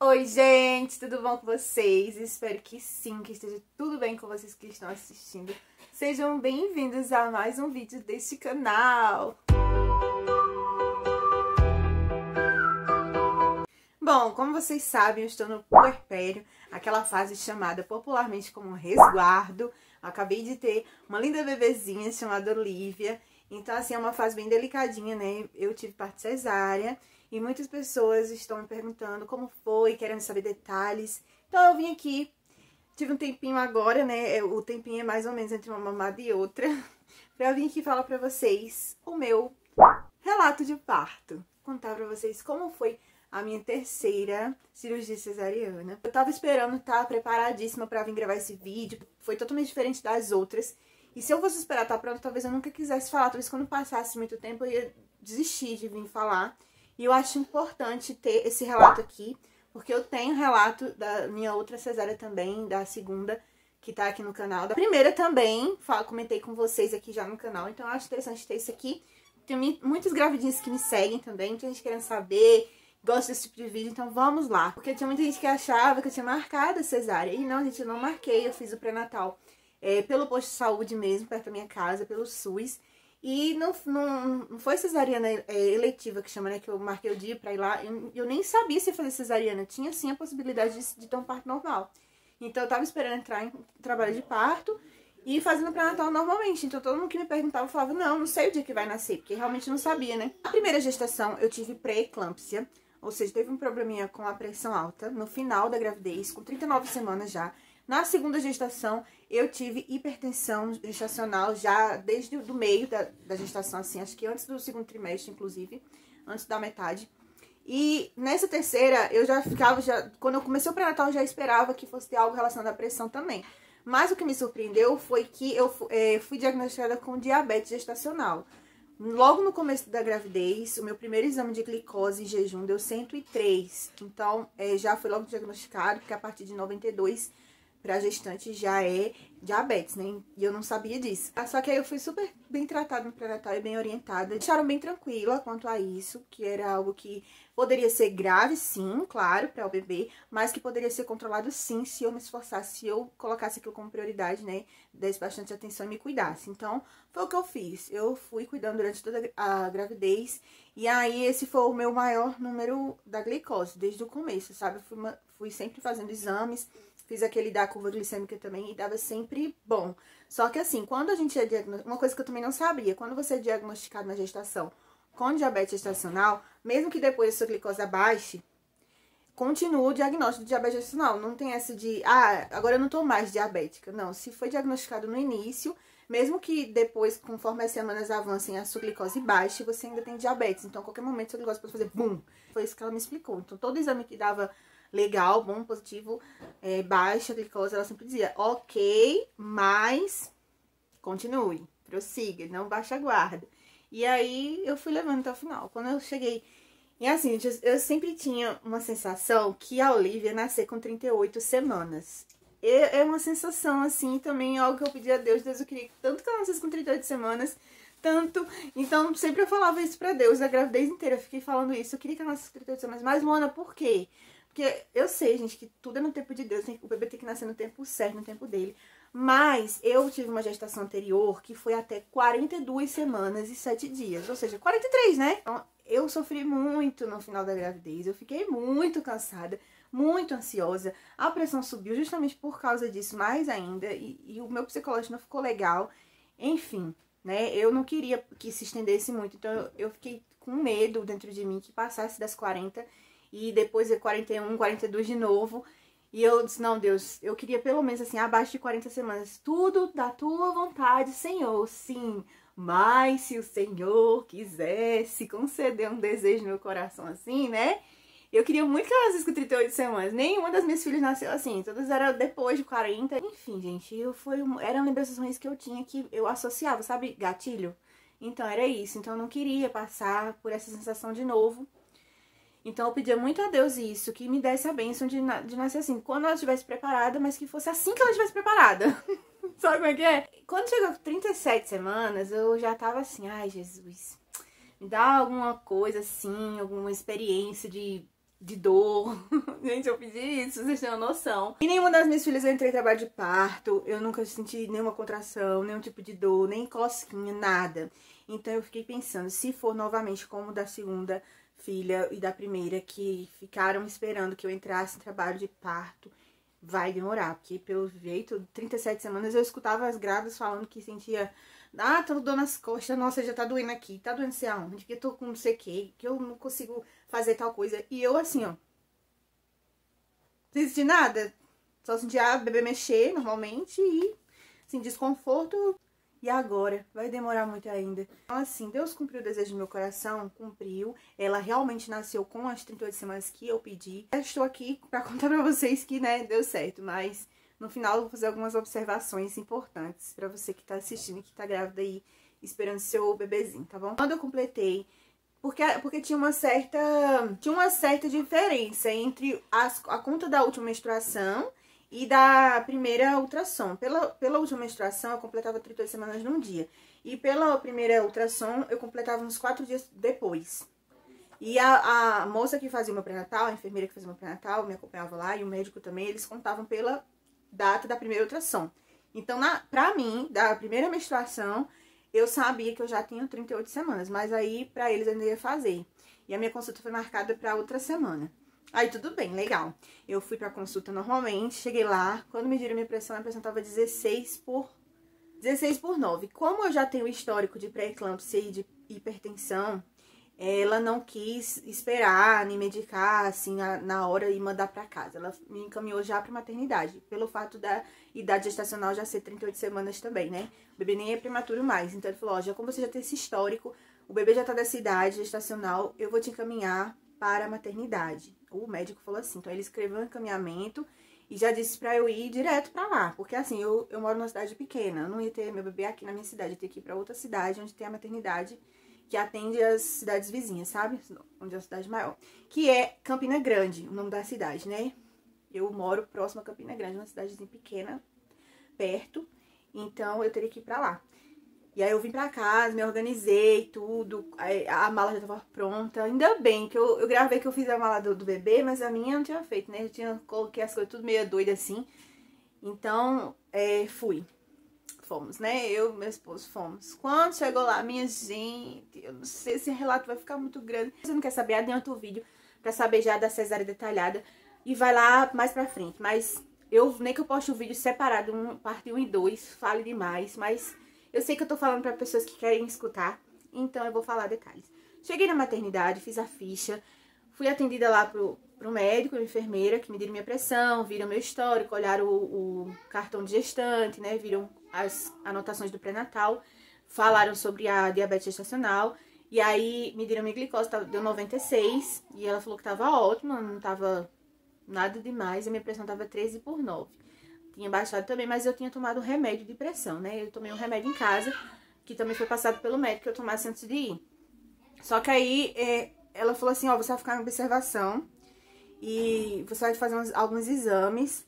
Oi, gente, tudo bom com vocês? Espero que sim, que esteja tudo bem com vocês que estão assistindo. Sejam bem-vindos a mais um vídeo deste canal. Bom, como vocês sabem, eu estou no puerpério, aquela fase chamada popularmente como resguardo. Acabei de ter uma linda bebezinha chamada Olivia. Então, assim, é uma fase bem delicadinha, né? Eu tive parto cesárea. E muitas pessoas estão me perguntando como foi, querendo saber detalhes. Então eu vim aqui, tive um tempinho agora, né? O tempinho é mais ou menos entre uma mamada e outra. Pra vir aqui falar pra vocês o meu relato de parto. Contar pra vocês como foi a minha terceira cirurgia cesariana. Eu tava esperando estar preparadíssima pra vir gravar esse vídeo. Foi totalmente diferente das outras. E se eu fosse esperar estar pronta, talvez eu nunca quisesse falar. Talvez quando passasse muito tempo eu ia desistir de vir falar. E eu acho importante ter esse relato aqui, porque eu tenho relato da minha outra cesárea também, da segunda, que tá aqui no canal. Da primeira também, comentei com vocês aqui já no canal, então eu acho interessante ter isso aqui. Tem muitas gravidinhas que me seguem também, muita gente querendo saber, gosta desse tipo de vídeo, então vamos lá. Porque tinha muita gente que achava que eu tinha marcado a cesárea, e não, gente, eu não marquei, eu fiz o pré-natal pelo posto de saúde mesmo, perto da minha casa, pelo SUS. E não foi cesariana eletiva que chama, né? Que eu marquei o dia pra ir lá. Eu nem sabia se ia fazer cesariana. Tinha sim a possibilidade de ter um parto normal. Então eu tava esperando entrar em trabalho de parto e fazendo pré-natal normalmente. Então todo mundo que me perguntava falava, não sei o dia que vai nascer, porque realmente não sabia, né? Na primeira gestação eu tive pré-eclâmpsia, ou seja, teve um probleminha com a pressão alta no final da gravidez, com 39 semanas já. Na segunda gestação, eu tive hipertensão gestacional já desde o meio da gestação, assim, acho que antes do segundo trimestre, inclusive, antes da metade. E nessa terceira, eu já ficava, quando eu comecei o pré-natal, eu já esperava que fosse ter algo relacionado à pressão também. Mas o que me surpreendeu foi que eu fui diagnosticada com diabetes gestacional. Logo no começo da gravidez, o meu primeiro exame de glicose em jejum deu 103. Então, já foi logo diagnosticado, porque a partir de 92... pra gestante já é diabetes, né? E eu não sabia disso. Só que aí eu fui super bem tratada no pré-natal e bem orientada. Deixaram bem tranquila quanto a isso, que era algo que poderia ser grave, sim, claro, para o bebê, mas que poderia ser controlado, sim, se eu me esforçasse, se eu colocasse aquilo como prioridade, né? Desse bastante atenção e me cuidasse. Então, foi o que eu fiz. Eu fui cuidando durante toda a gravidez e aí esse foi o meu maior número da glicose, desde o começo, sabe? Eu fui sempre fazendo exames. Fiz aquele da curva glicêmica também e dava sempre bom. Só que assim, quando a gente é diagnosticado... Uma coisa que eu também não sabia. Quando você é diagnosticado na gestação com diabetes gestacional, mesmo que depois a sua glicose abaixe, continua o diagnóstico de diabetes gestacional. Não tem essa de, agora eu não tô mais diabética. Não, se foi diagnosticado no início, mesmo que depois, conforme as semanas avancem, a sua glicose baixe, você ainda tem diabetes. Então, a qualquer momento, a sua glicose pode fazer bum. Foi isso que ela me explicou. Então, todo exame que dava legal, bom, positivo, baixa glicose, ela sempre dizia, ok, mas continue, prossiga, não baixa a guarda. E aí eu fui levando até o final. Quando eu cheguei, e assim, eu sempre tinha uma sensação que a Olivia ia nascer com 38 semanas. É uma sensação assim, também algo que eu pedi a Deus, eu queria tanto que ela nascesse com 38 semanas, tanto, então sempre eu falava isso pra Deus, a gravidez inteira, eu fiquei falando isso, eu queria que ela nascesse com 38 semanas, mas Luana, por quê? Porque eu sei, gente, que tudo é no tempo de Deus, o bebê tem que nascer no tempo certo, no tempo dele. Mas eu tive uma gestação anterior que foi até 42 semanas e 7 dias, ou seja, 43, né? Então, eu sofri muito no final da gravidez, eu fiquei muito cansada, muito ansiosa. A pressão subiu justamente por causa disso, mais ainda, e o meu psicológico não ficou legal. Enfim, né? Eu não queria que se estendesse muito, então eu fiquei com medo dentro de mim que passasse das 40 e depois 41, 42 de novo. E eu disse, não, Deus, eu queria pelo menos assim, abaixo de 40 semanas. Tudo da tua vontade, Senhor, sim. Mas se o Senhor quisesse conceder um desejo no meu coração assim, né? Eu queria muito que ela nascesse com 38 semanas. Nenhuma das minhas filhas nasceu assim. Todas eram depois de 40. Enfim, gente, eram lembranças ruins que eu tinha que eu associava, sabe? Gatilho. Então era isso. Então eu não queria passar por essa sensação de novo. Então eu pedia muito a Deus isso, que me desse a bênção de nascer assim, quando ela estivesse preparada, mas que fosse assim que ela estivesse preparada. Sabe como é que é? Quando chegou 37 semanas, eu já tava assim, ai Jesus, me dá alguma coisa assim, alguma experiência de de dor. Gente, eu pedi isso, vocês têm uma noção. E nenhuma das minhas filhas eu entrei em trabalho de parto, eu nunca senti nenhuma contração, nenhum tipo de dor, nem cosquinha, nada. Então eu fiquei pensando, se for novamente como da segunda filha e da primeira, que ficaram esperando que eu entrasse em trabalho de parto, vai demorar, porque pelo jeito, 37 semanas eu escutava as grávidas falando que sentia, tô dor nas costas, nossa, já tá doendo aqui, tá doendo sei aonde, que eu tô com não sei o que eu não consigo fazer tal coisa. E eu assim, ó, sem sentir nada, só sentia a bebê mexer normalmente e, assim, desconforto. E agora? Vai demorar muito ainda. Então, assim, Deus cumpriu o desejo do meu coração, cumpriu. Ela realmente nasceu com as 38 semanas que eu pedi. Eu estou aqui pra contar pra vocês que, né, deu certo. Mas, no final, eu vou fazer algumas observações importantes pra você que tá assistindo e que tá grávida aí, esperando seu bebezinho, tá bom? Quando eu completei, porque tinha uma certa diferença entre a conta da última menstruação e da primeira ultrassom. Pela última menstruação, eu completava 38 semanas num dia. E pela primeira ultrassom, eu completava uns 4 dias depois. E a moça que fazia o meu pré-natal, a enfermeira que fazia o meu pré-natal, me acompanhava lá, e o médico também, eles contavam pela data da primeira ultrassom. Então, pra mim, da primeira menstruação, eu sabia que eu já tinha 38 semanas. Mas aí, pra eles, eu ainda ia fazer. E a minha consulta foi marcada pra outra semana. Aí tudo bem, legal. Eu fui pra consulta normalmente, cheguei lá, quando mediram minha pressão tava 16 por 9. Como eu já tenho histórico de pré-eclâmpsia e de hipertensão, ela não quis esperar, nem medicar, assim, na hora e mandar pra casa. Ela me encaminhou já pra maternidade, pelo fato da idade gestacional já ser 38 semanas também, né? O bebê nem é prematuro mais, então ele falou, ó, já como você já tem esse histórico, o bebê já tá dessa idade gestacional, eu vou te encaminhar para a maternidade. O médico falou assim, então ele escreveu um encaminhamento e já disse pra eu ir direto pra lá. Porque assim, eu moro numa cidade pequena, eu não ia ter meu bebê aqui na minha cidade, eu ia ter que ir pra outra cidade onde tem a maternidade que atende as cidades vizinhas, sabe? Onde é a cidade maior. Que é Campina Grande, o nome da cidade, né? Eu moro próximo a Campina Grande, uma cidadezinha pequena, perto, então eu teria que ir pra lá. E aí eu vim pra casa, me organizei, tudo, a mala já tava pronta. Ainda bem que eu gravei que eu fiz a mala do bebê, mas a minha eu não tinha feito, né? Coloquei as coisas tudo meio doida assim. Então, fomos, né? Eu e meu esposo fomos. Quando chegou lá, minha gente, eu não sei se o relato vai ficar muito grande. Se você não quer saber, adianta o vídeo pra saber já da cesárea detalhada. E vai lá mais pra frente. Mas nem que eu poste o vídeo separado, parte 1 e 2, fale demais, mas eu sei que eu tô falando pra pessoas que querem escutar, então eu vou falar detalhes. Cheguei na maternidade, fiz a ficha, fui atendida lá pro médico e enfermeira, que mediram minha pressão, viram meu histórico, olharam o cartão de gestante, né, viram as anotações do pré-natal, falaram sobre a diabetes gestacional, e aí mediram minha glicose, deu 96, e ela falou que tava ótima, não tava nada demais, a minha pressão tava 13 por 9. Tinha baixado também, mas eu tinha tomado um remédio de pressão, né? Eu tomei um remédio em casa, que também foi passado pelo médico que eu tomasse antes de ir. Só que aí, ela falou assim, ó, você vai ficar em observação e você vai fazer alguns exames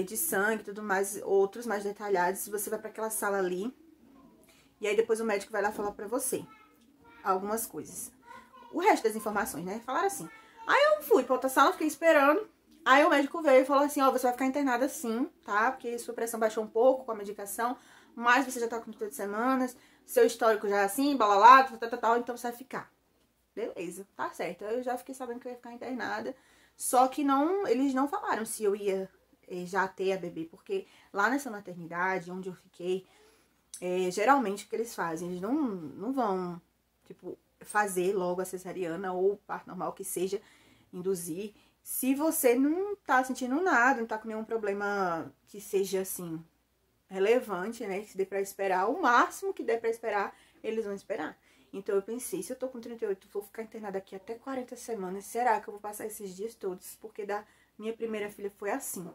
de sangue e tudo mais, outros mais detalhados. Você vai pra aquela sala ali e aí depois o médico vai lá falar pra você algumas coisas. O resto das informações, né? Falaram assim. Aí eu fui pra outra sala, fiquei esperando. Aí o médico veio e falou assim, ó, você vai ficar internada sim, tá? Porque sua pressão baixou um pouco com a medicação, mas você já tá com 38 semanas, seu histórico já é assim, balalá, tal, então você vai ficar. Beleza, tá certo. Eu já fiquei sabendo que eu ia ficar internada, só que eles não falaram se eu ia já ter a bebê, porque lá nessa maternidade, onde eu fiquei, geralmente o que eles fazem, eles não vão, tipo, fazer logo a cesariana ou parto normal, que seja, induzir, se você não tá sentindo nada, não tá com nenhum problema que seja, assim, relevante, né? Que se dê pra esperar, o máximo que der pra esperar, eles vão esperar. Então eu pensei, se eu tô com 38, vou ficar internada aqui até 40 semanas, será que eu vou passar esses dias todos? Porque da minha primeira filha foi assim.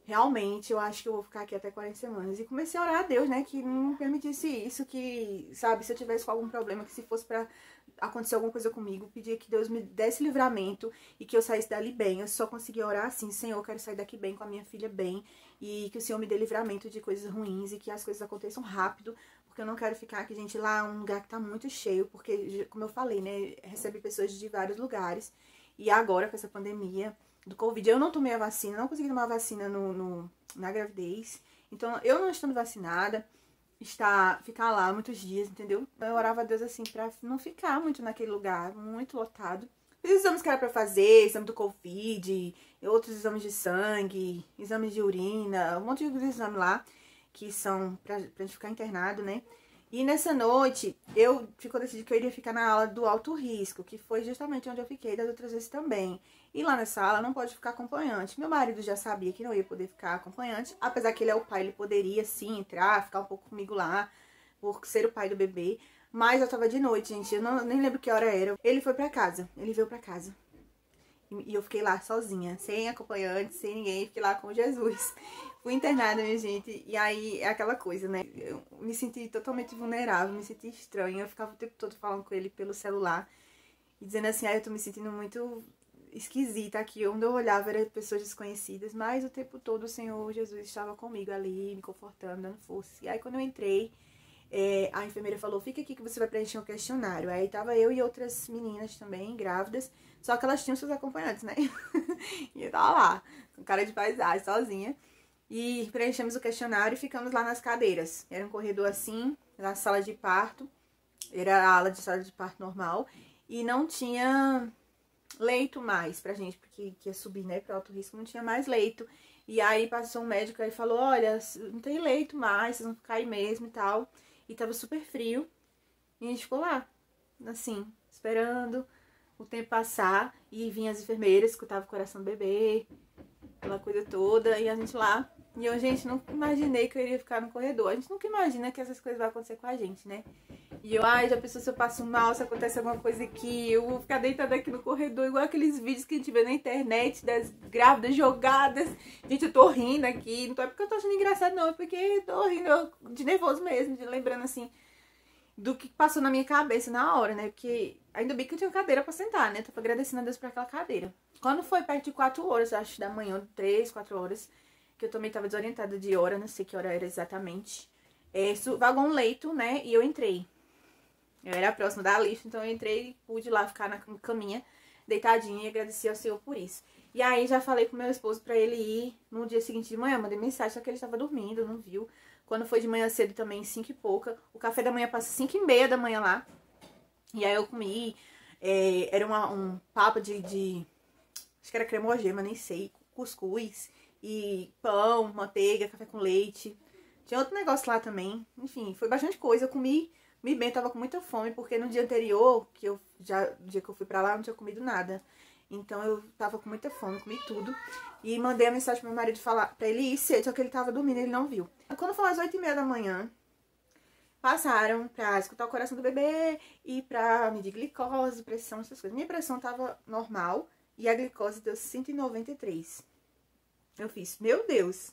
Realmente, eu acho que eu vou ficar aqui até 40 semanas. E comecei a orar a Deus, né, que não permitisse isso, que, sabe, se eu tivesse com algum problema, que se fosse pra acontecer alguma coisa comigo, pedia que Deus me desse livramento e que eu saísse dali bem. Eu só conseguia orar assim, Senhor, eu quero sair daqui bem, com a minha filha bem, e que o Senhor me dê livramento de coisas ruins e que as coisas aconteçam rápido, porque eu não quero ficar aqui, gente, lá um lugar que tá muito cheio, porque, como eu falei, né, recebe pessoas de vários lugares. E agora, com essa pandemia do Covid, eu não tomei a vacina, não consegui tomar a vacina na gravidez. Então, eu não estando vacinada, ficar lá muitos dias, entendeu? Eu orava a Deus assim, pra não ficar muito naquele lugar, muito lotado. Fiz os exames que era pra fazer, exame do Covid, outros exames de sangue, exames de urina, um monte de exames lá, que são pra gente ficar internado, né? E nessa noite, eu decidi que eu iria ficar na aula do alto risco, que foi justamente onde eu fiquei das outras vezes também. E lá nessa aula não pode ficar acompanhante. Meu marido já sabia que não ia poder ficar acompanhante, apesar que ele é o pai, ele poderia sim entrar, ficar um pouco comigo lá, por ser o pai do bebê. Mas eu tava de noite, gente, eu nem lembro que hora era. Ele foi pra casa, ele veio pra casa. E eu fiquei lá sozinha, sem acompanhante, sem ninguém, fiquei lá com Jesus. Fui internada, minha gente, e aí é aquela coisa, né? Eu me senti totalmente vulnerável, me senti estranha. Eu ficava o tempo todo falando com ele pelo celular e dizendo assim, eu tô me sentindo muito esquisita aqui. Onde eu olhava eram pessoas desconhecidas, mas o tempo todo o Senhor Jesus estava comigo ali, me confortando, dando força. E aí quando eu entrei, a enfermeira falou, fica aqui que você vai preencher um questionário. Aí tava eu e outras meninas também, grávidas, só que elas tinham seus acompanhantes, né? E eu tava lá, com cara de paisagem, sozinha. E preenchemos o questionário e ficamos lá nas cadeiras. Era um corredor assim, na sala de parto. Era a ala de sala de parto normal. E não tinha leito mais pra gente, porque ia subir, né, pra alto risco, não tinha mais leito. E aí passou um médico e falou, olha, não tem leito mais, vocês vão ficar aí mesmo e tal. E tava super frio. E a gente ficou lá, assim, esperando o tempo passar. E vinham as enfermeiras, escutava o coração do bebê, aquela coisa toda. E a gente lá. E eu, gente, nunca imaginei que eu iria ficar no corredor. A gente nunca imagina que essas coisas vão acontecer com a gente, né? E eu, já pensou se eu passo mal, se acontece alguma coisa aqui, eu vou ficar deitada aqui no corredor, igual aqueles vídeos que a gente vê na internet das grávidas jogadas. Gente, eu tô rindo aqui, não é porque eu tô achando engraçado, não, é porque eu tô rindo de nervoso mesmo, de lembrando, assim, do que passou na minha cabeça na hora, né? Porque ainda bem que eu tinha cadeira pra sentar, né? Tava agradecendo a Deus por aquela cadeira. Quando foi perto de 4 horas, acho, da manhã, 3, 4 horas, que eu também tava desorientada de hora, não sei que hora era exatamente, vagou um leito, né? E eu entrei. Eu era próxima da lista, então eu entrei e pude lá ficar na caminha, deitadinha, e agradeci ao Senhor por isso. E aí já falei com meu esposo pra ele ir no dia seguinte de manhã, mandei mensagem, só que ele estava dormindo, não viu. Quando foi de manhã cedo também, 5 e pouca, o café da manhã passa 5 e meia da manhã lá. E aí eu comi, era um papo de acho que era cremogema, nem sei, cuscuz, e pão, manteiga, café com leite. Tinha outro negócio lá também, enfim, foi bastante coisa, eu comi bem, tava com muita fome, porque no dia anterior, no dia que eu fui pra lá, eu não tinha comido nada. Então eu tava com muita fome, comi tudo. E mandei a mensagem pro meu marido falar pra ele ir cedo, só que ele tava dormindo, ele não viu. Quando foi às 8 e meia da manhã, passaram pra escutar o coração do bebê e pra medir glicose, pressão, essas coisas. Minha pressão tava normal e a glicose deu 193. Eu fiz, meu Deus,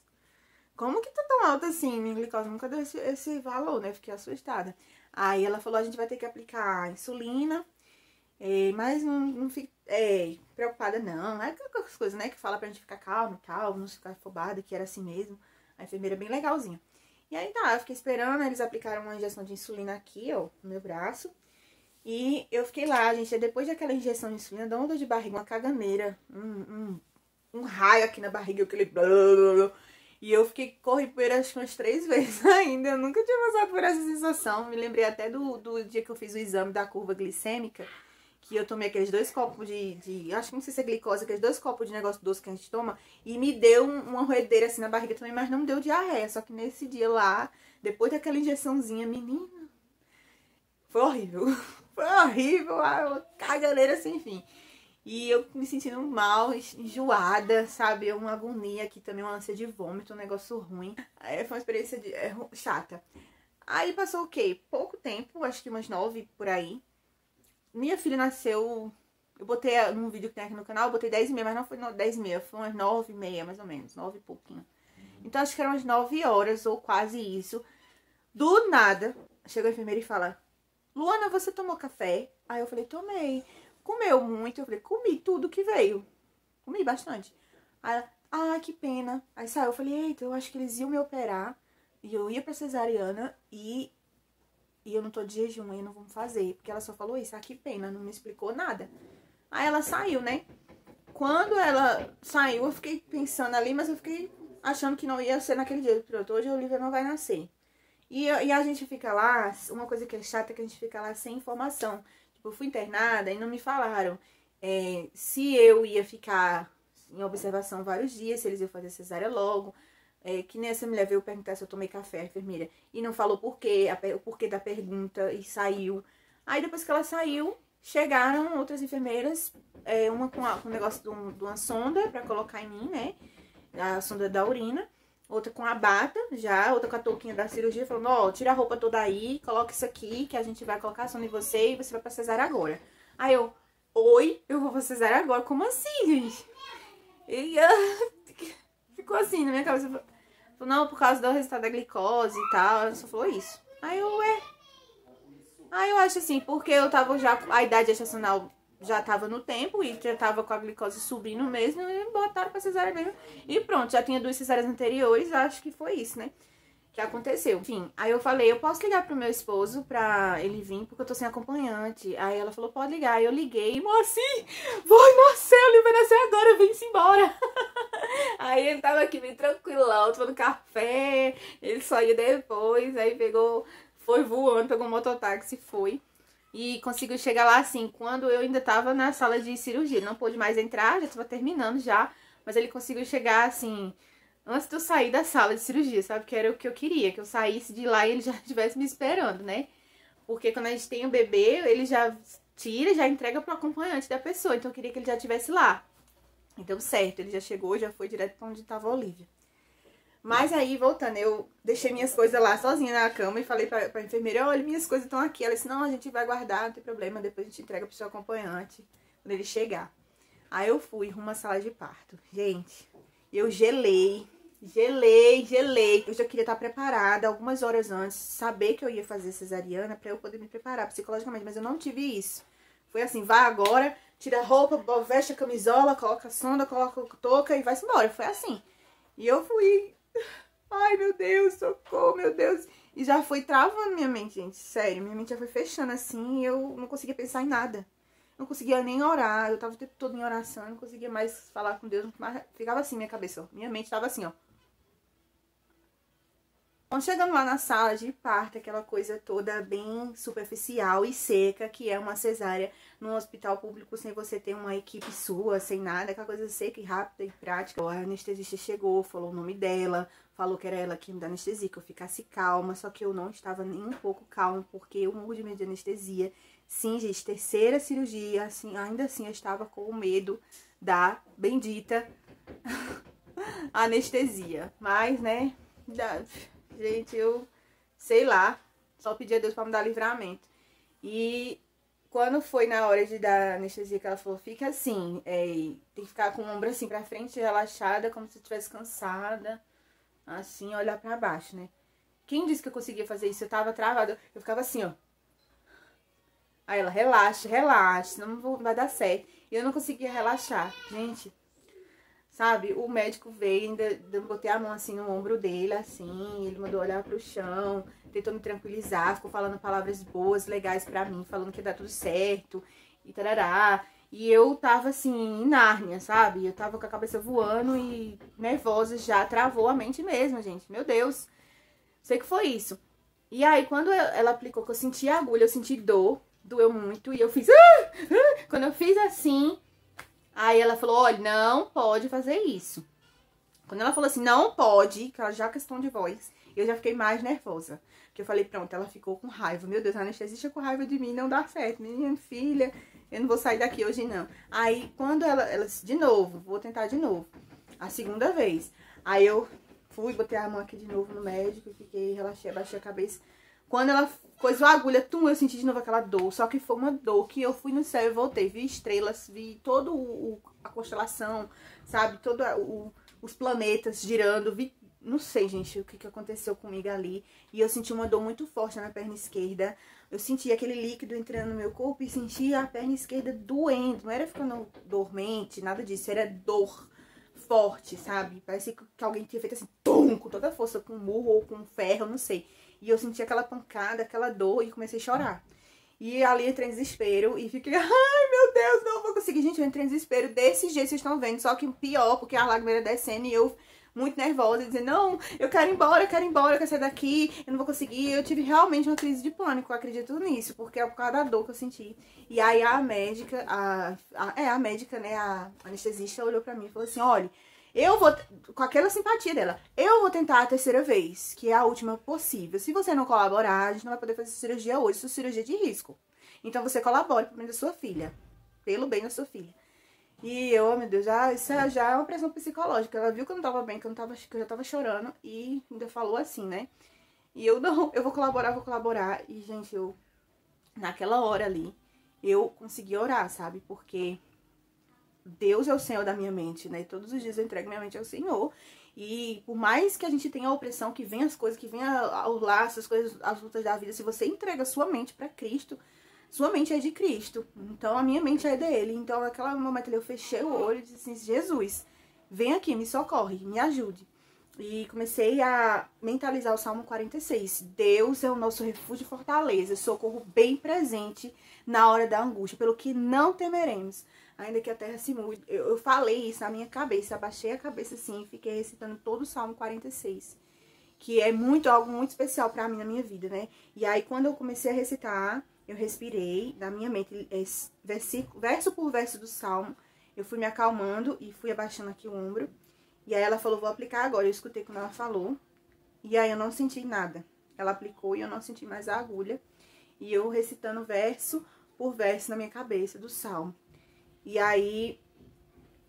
como que tá tão alta assim? Minha glicose nunca deu esse valor, né? Fiquei assustada. Aí ela falou, a gente vai ter que aplicar insulina, mas não fique preocupada não. É aquelas coisas, né, que fala pra gente ficar calma e tal, não ficar afobada, que era assim mesmo. A enfermeira é bem legalzinha. E aí tá, eu fiquei esperando, eles aplicaram uma injeção de insulina aqui, ó, no meu braço. E eu fiquei lá, gente, depois daquela injeção de insulina, dá uma dor de barriga, uma caganeira, um raio aqui na barriga, aquele... E eu corri por acho que umas 3 vezes ainda. Eu nunca tinha passado por essa sensação. Me lembrei até do dia que eu fiz o exame da curva glicêmica. Que eu tomei aqueles 2 copos acho que não sei se é glicose, aqueles 2 copos de negócio doce que a gente toma. E me deu uma roedeira assim na barriga também, mas não me deu diarreia. Só que nesse dia lá, depois daquela injeçãozinha, menina, foi horrível. Foi horrível, uma caganeira sem fim. E eu me sentindo mal, enjoada, sabe? Uma agonia aqui também, uma ânsia de vômito, um negócio ruim. Aí foi uma experiência chata. Aí passou o quê? Pouco tempo, acho que umas 9 por aí. Minha filha nasceu... Eu botei num vídeo que tem aqui no canal, eu botei 10h30, mas não foi 10h30, foi umas 9h30 mais ou menos, 9 e pouquinho. Então acho que eram umas 9 horas ou quase isso. Do nada, chega a enfermeira e fala: Luana, você tomou café? Aí eu falei, tomei. Comeu muito? Eu falei, comi tudo que veio. Comi bastante. Aí ela, que pena. Aí saiu, eu falei, eita, eu acho que eles iam me operar. E eu ia pra cesariana e eu não tô de jejum, aí não vão fazer. Porque ela só falou isso, que pena, não me explicou nada. Aí ela saiu, né? Quando ela saiu, eu fiquei pensando ali, mas eu fiquei achando que não ia ser naquele dia. Pronto, hoje a Olivia não vai nascer. E a gente fica lá, uma coisa que é chata é que a gente fica lá sem informação. Tipo, eu fui internada e não me falaram se eu ia ficar em observação vários dias, se eles iam fazer cesárea logo. Que nem essa mulher veio perguntar se eu tomei café, a enfermeira, e não falou por quê, o porquê da pergunta, e saiu. Aí depois que ela saiu, chegaram outras enfermeiras, uma com um negócio de uma sonda pra colocar em mim, né? A sonda da urina. Outra com a bata, já, outra com a touquinha da cirurgia, falando, ó, tira a roupa toda aí, coloca isso aqui, que a gente vai colocar a sonda em você e você vai pra cesárea agora. Aí eu, oi, eu vou pra cesárea agora? Como assim, gente? E ficou assim na minha cabeça. Falou, não, por causa do resultado da glicose e tal, ela só falou isso. Aí eu, Aí eu acho assim, porque eu tava já, a idade gestacional já tava no tempo e já tava com a glicose subindo mesmo, e botaram pra cesárea mesmo. E pronto, já tinha 2 cesáreas anteriores, acho que foi isso, né? Que aconteceu. Enfim, aí eu falei, eu posso ligar pro meu esposo pra ele vir, porque eu tô sem acompanhante. Aí ela falou, pode ligar. Aí eu liguei, Moacir, vai nascer, ele vai nascer agora, vem-se embora. Aí ele tava aqui bem tranquilão, tomando café, ele só ia depois, aí pegou, foi voando, pegou um mototáxi e foi. E conseguiu chegar lá assim, quando eu ainda tava na sala de cirurgia. Não pôde mais entrar, já tava terminando já. Mas ele conseguiu chegar assim, antes de eu sair da sala de cirurgia, sabe? Que era o que eu queria, que eu saísse de lá e ele já estivesse me esperando, né? Porque quando a gente tem o bebê, ele já tira, já entrega pro acompanhante da pessoa. Então eu queria que ele já estivesse lá. Então certo, ele já chegou, já foi direto pra onde tava a Olivia. Mas aí, voltando, eu deixei minhas coisas lá sozinha na cama e falei pra enfermeira, olha, minhas coisas estão aqui. Ela disse, não, a gente vai guardar, não tem problema, depois a gente entrega pro seu acompanhante quando ele chegar. Aí eu fui rumo à sala de parto. Gente, eu gelei. Eu já queria estar preparada algumas horas antes, saber que eu ia fazer cesariana pra eu poder me preparar psicologicamente, mas eu não tive isso. Foi assim, vá agora, tira a roupa, veste a camisola, coloca a sonda, coloca a touca e vai-se embora. Foi assim. E eu fui... Ai, meu Deus, socorro, meu Deus. E já foi travando minha mente, gente. Sério, minha mente já foi fechando assim e eu não conseguia pensar em nada. Não conseguia nem orar. Eu tava o tempo todo em oração, eu não conseguia mais falar com Deus. Mas ficava assim minha cabeça, ó. Minha mente tava assim, ó. Quando chegando lá na sala de parto, aquela coisa toda bem superficial e seca, que é uma cesárea num hospital público sem você ter uma equipe sua, sem nada, aquela coisa seca e rápida e prática. A anestesista chegou, falou o nome dela, falou que era ela que ia me dar anestesia, que eu ficasse calma, só que eu não estava nem um pouco calma, porque eu morro de medo de anestesia. Sim, gente, terceira cirurgia, assim, ainda assim eu estava com o medo da bendita anestesia. Mas, né, gente, eu sei lá, só pedi a Deus pra me dar livramento. E quando foi na hora de dar anestesia, que ela falou, fica assim, tem que ficar com o ombro assim pra frente, relaxada, como se estivesse cansada, assim, olhar pra baixo, né? Quem disse que eu conseguia fazer isso? Eu tava travada, eu ficava assim, ó. Aí ela, relaxa, senão não vai dar certo. E eu não conseguia relaxar, gente. Sabe, o médico veio, ainda eu botei a mão assim no ombro dele, assim, ele mandou olhar pro chão, tentou me tranquilizar, ficou falando palavras boas, legais pra mim, falando que ia dar tudo certo, e tarará. E eu tava assim, em Nárnia, sabe? Eu tava com a cabeça voando e nervosa, já travou a mente mesmo, gente. Meu Deus, sei que foi isso. E aí, quando ela aplicou, que eu senti a agulha, eu senti dor, doeu muito, e eu fiz... Quando eu fiz assim... Aí ela falou, olha, não pode fazer isso. Quando ela falou assim, não pode, que ela já questão de voz, eu já fiquei mais nervosa. Porque eu falei, pronto, ela ficou com raiva. Meu Deus, a anestesista com raiva de mim, não dá certo. Minha filha, eu não vou sair daqui hoje, não. Aí, quando ela disse, de novo, vou tentar de novo. A segunda vez. Aí eu fui, botei a mão aqui de novo no médico, fiquei, relaxei, abaixei a cabeça. Quando ela coisou a agulha, eu senti de novo aquela dor. Só que foi uma dor que eu fui no céu e voltei. Vi estrelas, vi toda a constelação, sabe? Todos os planetas girando. Vi, não sei, gente, o que aconteceu comigo ali. E eu senti uma dor muito forte na minha perna esquerda. Eu senti aquele líquido entrando no meu corpo e senti a perna esquerda doendo. Não era ficando dormente, nada disso. Era dor forte, sabe? Parecia que alguém tinha feito assim, pum, com toda a força, com murro ou com ferro, não sei. E eu senti aquela pancada, aquela dor e comecei a chorar. E ali entrei em desespero e fiquei, ai meu Deus, não vou conseguir. Gente, eu entrei em desespero desse jeito, vocês estão vendo. Só que pior, porque a lágrima era descendo e eu muito nervosa, dizendo, não, eu quero ir embora, eu quero sair daqui, eu não vou conseguir. Eu tive realmente uma crise de pânico, eu acredito nisso, porque é por causa da dor que eu senti. E aí a médica, a médica, né, a anestesista olhou pra mim e falou assim, olha, eu vou, com aquela simpatia dela, eu vou tentar a terceira vez, que é a última possível. Se você não colaborar, a gente não vai poder fazer cirurgia hoje, isso é cirurgia de risco. Então você colabore pro bem da sua filha, pelo bem da sua filha. E eu, oh meu Deus, isso já é uma pressão psicológica. Ela viu que eu não tava bem, que eu já tava chorando e ainda falou assim, né? E eu, não, eu vou colaborar. E, gente, eu, naquela hora ali, eu consegui orar, sabe? Porque Deus é o Senhor da minha mente, né? Todos os dias eu entrego minha mente ao Senhor. E por mais que a gente tenha a opressão, que venha as coisas, que venha os laços, as coisas, as lutas da vida, se você entrega a sua mente pra Cristo, sua mente é de Cristo. Então a minha mente é dele. Então naquele momento ali eu fechei o olho e disse assim, Jesus, vem aqui, me socorre, me ajude. E comecei a mentalizar o Salmo 46. Deus é o nosso refúgio e fortaleza, socorro bem presente na hora da angústia, pelo que não temeremos, ainda que a terra se mude. Eu falei isso na minha cabeça, abaixei a cabeça assim e fiquei recitando todo o Salmo 46. Que é algo muito especial pra mim na minha vida, né? E aí quando eu comecei a recitar, eu respirei na minha mente, verso por verso do Salmo, eu fui me acalmando e fui abaixando aqui o ombro. E aí ela falou, vou aplicar agora. Eu escutei quando ela falou. E aí eu não senti nada. Ela aplicou e eu não senti mais a agulha. E eu recitando verso por verso na minha cabeça do Salmo. E aí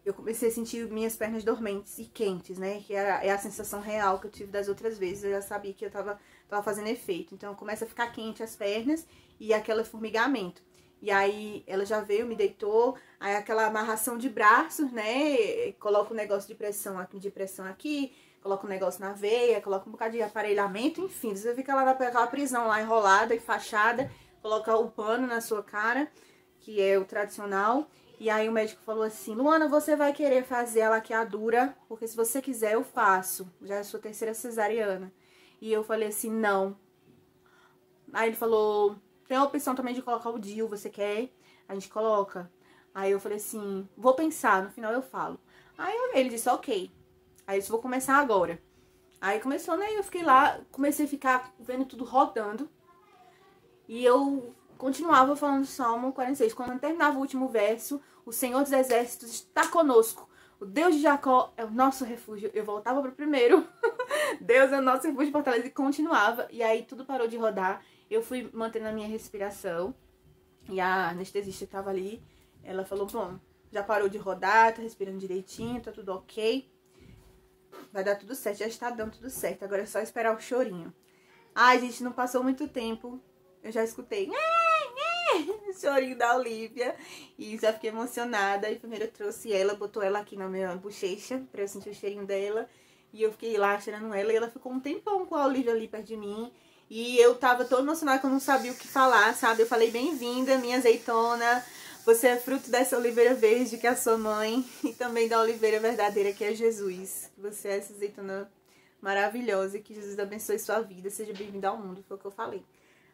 eu comecei a sentir minhas pernas dormentes e quentes, né? Que é a sensação real que eu tive das outras vezes. Eu já sabia que eu tava fazendo efeito. Então começa a ficar quente as pernas e aquele formigamento. E aí ela já veio, me deitou, aí aquela amarração de braços, né? Coloca um negócio de pressão aqui, coloca um negócio na veia, coloca um bocado de aparelhamento, enfim. Você fica lá naquela prisão lá enrolada e fachada, coloca o pano na sua cara, que é o tradicional. E aí o médico falou assim, Luana, você vai querer fazer a laqueadura, porque se você quiser eu faço. Já é a sua terceira cesariana. E eu falei assim, não. Aí ele falou, tem a opção também de colocar o DIU, você quer? A gente coloca. Aí eu falei assim, vou pensar, no final eu falo. Aí ele disse, ok. Aí eu disse, vou começar agora. Aí começou, né? Eu fiquei lá, comecei a ficar vendo tudo rodando. E eu continuava falando o Salmo 46. Quando eu terminava o último verso, o Senhor dos Exércitos está conosco. O Deus de Jacó é o nosso refúgio. Eu voltava pro primeiro. Deus é o nosso refúgio e fortaleza. E continuava. E aí tudo parou de rodar. Eu fui mantendo a minha respiração. E a anestesista que tava ali, ela falou, bom, já parou de rodar, tá respirando direitinho, tá tudo ok. Vai dar tudo certo, já está dando tudo certo. Agora é só esperar o chorinho. Ai, gente, não passou muito tempo. Eu já escutei o chorinho da Olivia. E já fiquei emocionada. E primeiro eu trouxe ela, botou ela aqui na minha bochecha pra eu sentir o cheirinho dela. E eu fiquei lá cheirando ela. E ela ficou um tempão com a Olivia ali perto de mim. E eu tava toda emocionada que eu não sabia o que falar, sabe? Eu falei, bem-vinda, minha azeitona. Você é fruto dessa oliveira verde que é a sua mãe. E também da oliveira verdadeira que é Jesus. Você é essa azeitona maravilhosa. Que Jesus abençoe sua vida. Seja bem-vinda ao mundo, foi o que eu falei.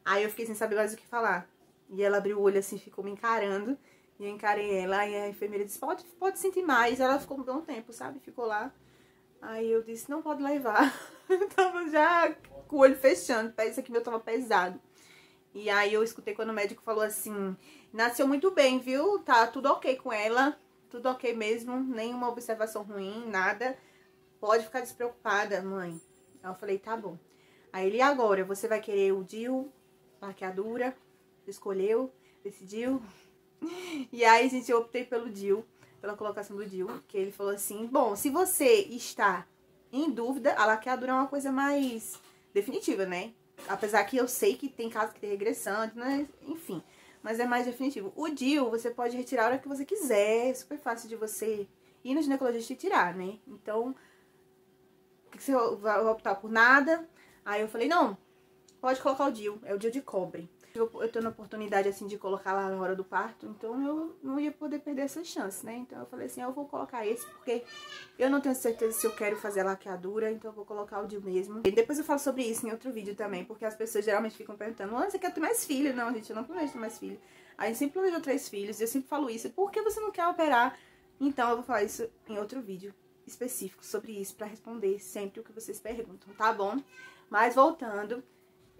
Aí eu fiquei sem saber mais o que falar. E ela abriu o olho assim, ficou me encarando. E eu encarei ela. E a enfermeira disse, pode sentir mais. Ela ficou um bom tempo, sabe? Ficou lá. Aí eu disse, não pode levar. Eu tava já com o olho fechando. Isso aqui meu tava pesado. E aí eu escutei quando o médico falou assim, nasceu muito bem, viu? Tá tudo ok com ela. Tudo ok mesmo. Nenhuma observação ruim, nada. Pode ficar despreocupada, mãe. Aí eu falei, tá bom. Aí ele, e agora? Você vai querer o DIU? Laqueadura? Escolheu? Decidiu? E aí, gente, eu optei pelo DIU. Pela colocação do DIU. Que ele falou assim, bom, se você está em dúvida, a laqueadura é uma coisa mais definitiva, né? Apesar que eu sei que tem casos que tem regressante, né? Enfim, mas é mais definitivo. O DIU você pode retirar a hora que você quiser. É super fácil de você ir no ginecologista e tirar, né? Então, você vai optar por nada? Aí eu falei, não, pode colocar o DIU. É o DIU de cobre. Eu tô na oportunidade, assim, de colocar lá na hora do parto, então eu não ia poder perder essa chance, né? Então eu falei assim, eu vou colocar esse, porque eu não tenho certeza se eu quero fazer a laqueadura, então eu vou colocar o DIU mesmo. E depois eu falo sobre isso em outro vídeo também, porque as pessoas geralmente ficam perguntando, você quer ter mais filho? Não, gente, eu não planejo ter mais filho. A gente sempre planejou 3 filhos, e eu sempre falo isso. Por que você não quer operar? Então eu vou falar isso em outro vídeo específico sobre isso, pra responder sempre o que vocês perguntam, tá bom? Mas voltando,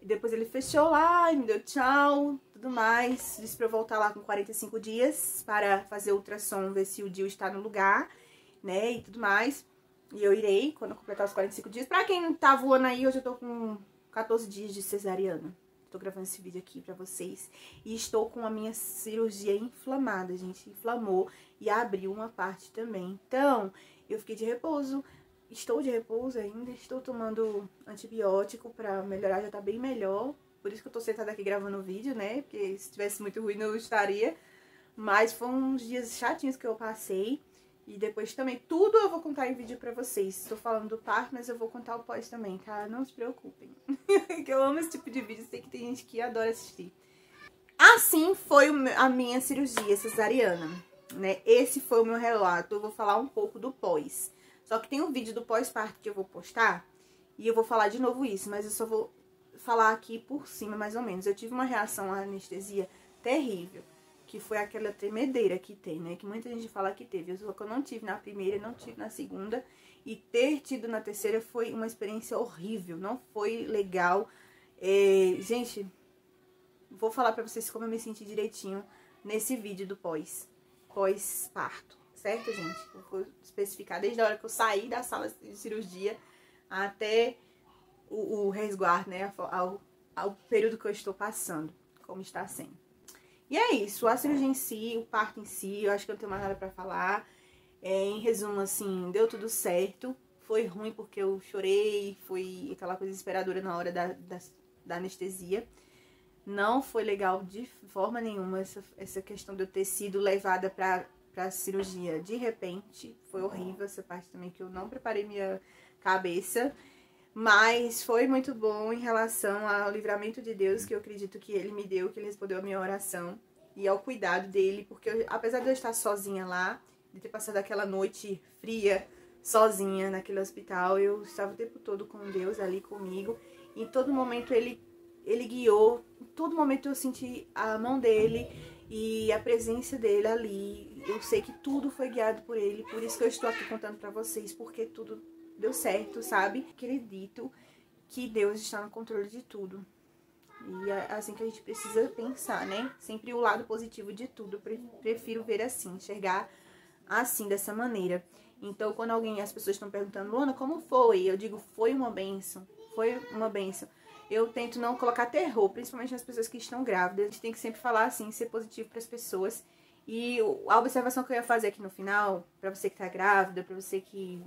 depois ele fechou lá, me deu tchau, tudo mais. Disse pra eu voltar lá com 45 dias para fazer ultrassom, ver se o DIU está no lugar, né, e tudo mais. E eu irei quando eu completar os 45 dias. Pra quem tá voando aí, hoje eu tô com 14 dias de cesariana. Tô gravando esse vídeo aqui pra vocês. E estou com a minha cirurgia inflamada, gente. Inflamou e abriu uma parte também. Então, eu fiquei de repouso. Estou de repouso ainda. Estou tomando antibiótico pra melhorar. Já tá bem melhor. Por isso que eu tô sentada aqui gravando o vídeo, né? Porque se tivesse muito ruim, não estaria. Mas foram uns dias chatinhos que eu passei. E depois também, tudo eu vou contar em vídeo pra vocês. Estou falando do parto, mas eu vou contar o pós também, tá? Não se preocupem. Que eu amo esse tipo de vídeo, sei que tem gente que adora assistir. Assim foi a minha cirurgia cesariana, né? Esse foi o meu relato. Eu vou falar um pouco do pós. Só que tem um vídeo do pós-parto que eu vou postar. E eu vou falar de novo isso, mas eu só vou falar aqui por cima, mais ou menos. Eu tive uma reação à anestesia terrível. Que foi aquela tremedeira que tem, né? Que muita gente fala que teve. Só que eu não tive na primeira, não tive na segunda. E ter tido na terceira foi uma experiência horrível. Não foi legal. Gente, vou falar pra vocês como eu me senti direitinho nesse vídeo do pós-parto. Certo, gente? Eu vou especificar desde a hora que eu saí da sala de cirurgia até o resguardo, né? Ao período que eu estou passando. Como está sendo. E é isso, a cirurgia em si, o parto em si, eu acho que eu não tenho mais nada pra falar. Em resumo, assim, deu tudo certo. Foi ruim porque eu chorei, foi aquela coisa desesperadora na hora da anestesia. Não foi legal de forma nenhuma essa questão de eu ter sido levada pra cirurgia de repente. Foi horrível essa parte também, que eu não preparei minha cabeça. Mas foi muito bom em relação ao livramento de Deus, que eu acredito que Ele me deu, que Ele respondeu a minha oração. E ao cuidado dEle, porque apesar de eu estar sozinha lá, de ter passado aquela noite fria, sozinha naquele hospital, eu estava o tempo todo com Deus ali comigo. E em todo momento Ele guiou, em todo momento eu senti a mão dEle e a presença dEle ali. Eu sei que tudo foi guiado por Ele, por isso que eu estou aqui contando pra vocês, porque tudo deu certo, sabe? Acredito que Deus está no controle de tudo. E é assim que a gente precisa pensar, né? Sempre o lado positivo de tudo. Eu prefiro ver assim, enxergar assim, dessa maneira. Então, quando as pessoas estão perguntando, Luana, como foi? Eu digo, foi uma bênção. Foi uma bênção. Eu tento não colocar terror, principalmente nas pessoas que estão grávidas. A gente tem que sempre falar assim, ser positivo para as pessoas. E a observação que eu ia fazer aqui no final, para você que tá grávida, para você que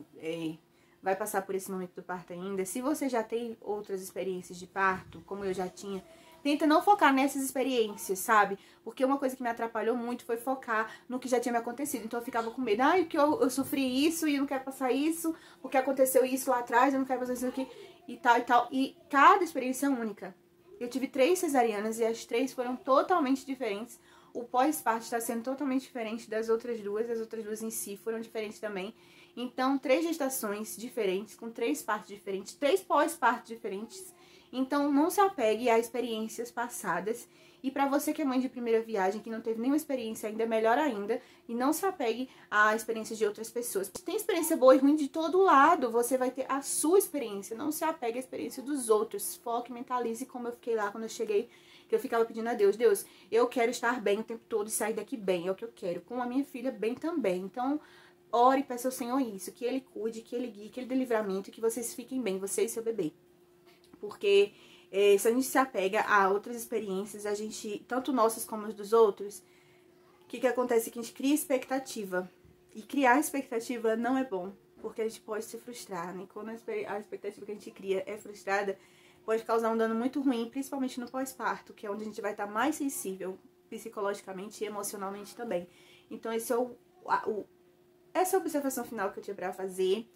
vai passar por esse momento do parto ainda, se você já tem outras experiências de parto, como eu já tinha, tenta não focar nessas experiências, sabe? Porque uma coisa que me atrapalhou muito foi focar no que já tinha me acontecido. Então eu ficava com medo, que eu sofri isso e eu não quero passar isso, porque aconteceu isso lá atrás, eu não quero passar isso aqui, e tal e tal. E cada experiência é única. Eu tive 3 cesarianas e as 3 foram totalmente diferentes. O pós-parto está sendo totalmente diferente das outras duas. As outras duas em si foram diferentes também. Então, 3 gestações diferentes, com 3 partos diferentes, 3 pós-partos diferentes. Então, não se apegue a experiências passadas. E para você que é mãe de primeira viagem, que não teve nenhuma experiência ainda, melhor ainda. E não se apegue a experiências de outras pessoas. Tem experiência boa e ruim de todo lado. Você vai ter a sua experiência. Não se apegue à experiência dos outros. Foque, mentalize como eu fiquei lá quando eu cheguei. Que eu ficava pedindo a Deus, Deus, eu quero estar bem o tempo todo e sair daqui bem. É o que eu quero. Com a minha filha bem também. Então, ore e peça ao Senhor isso. Que Ele cuide, que Ele guie, que Ele dê livramento. Que vocês fiquem bem, você e seu bebê. Porque se a gente se apega a outras experiências, a gente, tanto nossas como as dos outros, o que acontece é que a gente cria expectativa. E criar expectativa não é bom, porque a gente pode se frustrar, né? Quando a expectativa que a gente cria é frustrada, pode causar um dano muito ruim, principalmente no pós-parto, que é onde a gente vai estar mais sensível, psicologicamente e emocionalmente também. Então, essa é a observação final que eu tinha pra fazer,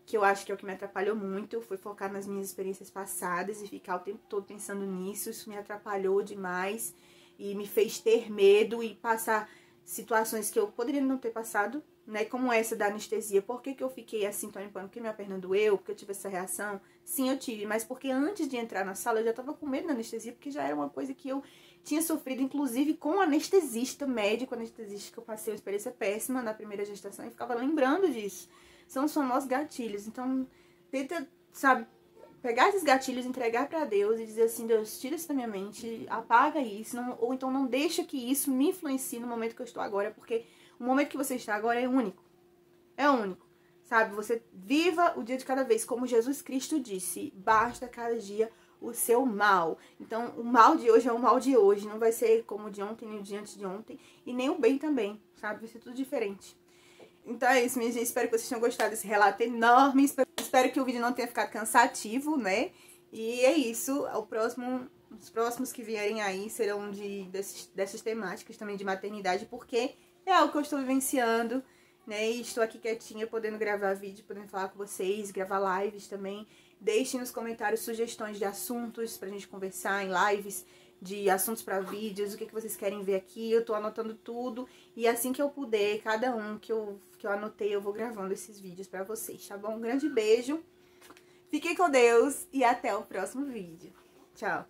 que eu acho que é o que me atrapalhou muito, foi focar nas minhas experiências passadas e ficar o tempo todo pensando nisso. Isso me atrapalhou demais e me fez ter medo e passar situações que eu poderia não ter passado, né, como essa da anestesia. Por que eu fiquei assim, tão em pânico? Porque minha perna doeu, porque eu tive essa reação? Sim, eu tive, mas porque antes de entrar na sala eu já tava com medo da anestesia, porque já era uma coisa que eu tinha sofrido, inclusive com o anestesista, médico anestesista, que eu passei uma experiência péssima na primeira gestação e ficava lembrando disso. São os famosos gatilhos. Então, tenta, sabe, pegar esses gatilhos, entregar pra Deus e dizer assim: Deus, tira isso da minha mente, apaga isso, não, ou então não deixa que isso me influencie no momento que eu estou agora, porque o momento que você está agora é único. É único. Sabe, você viva o dia de cada vez, como Jesus Cristo disse, basta cada dia o seu mal. Então, o mal de hoje é o mal de hoje, não vai ser como o de ontem, nem o de antes de ontem, e nem o bem também, sabe, vai ser tudo diferente. Então é isso, minha gente, espero que vocês tenham gostado desse relato enorme, espero que o vídeo não tenha ficado cansativo, né, e é isso, os próximos que vierem aí serão dessas temáticas também de maternidade, porque é algo que eu estou vivenciando, né, e estou aqui quietinha, podendo gravar vídeo, podendo falar com vocês, gravar lives também. Deixem nos comentários sugestões de assuntos pra gente conversar em lives, de assuntos pra vídeos, o que vocês querem ver aqui. Eu tô anotando tudo e assim que eu puder, cada um que eu anotei, eu vou gravando esses vídeos pra vocês, tá bom? Um grande beijo, fiquem com Deus e até o próximo vídeo. Tchau!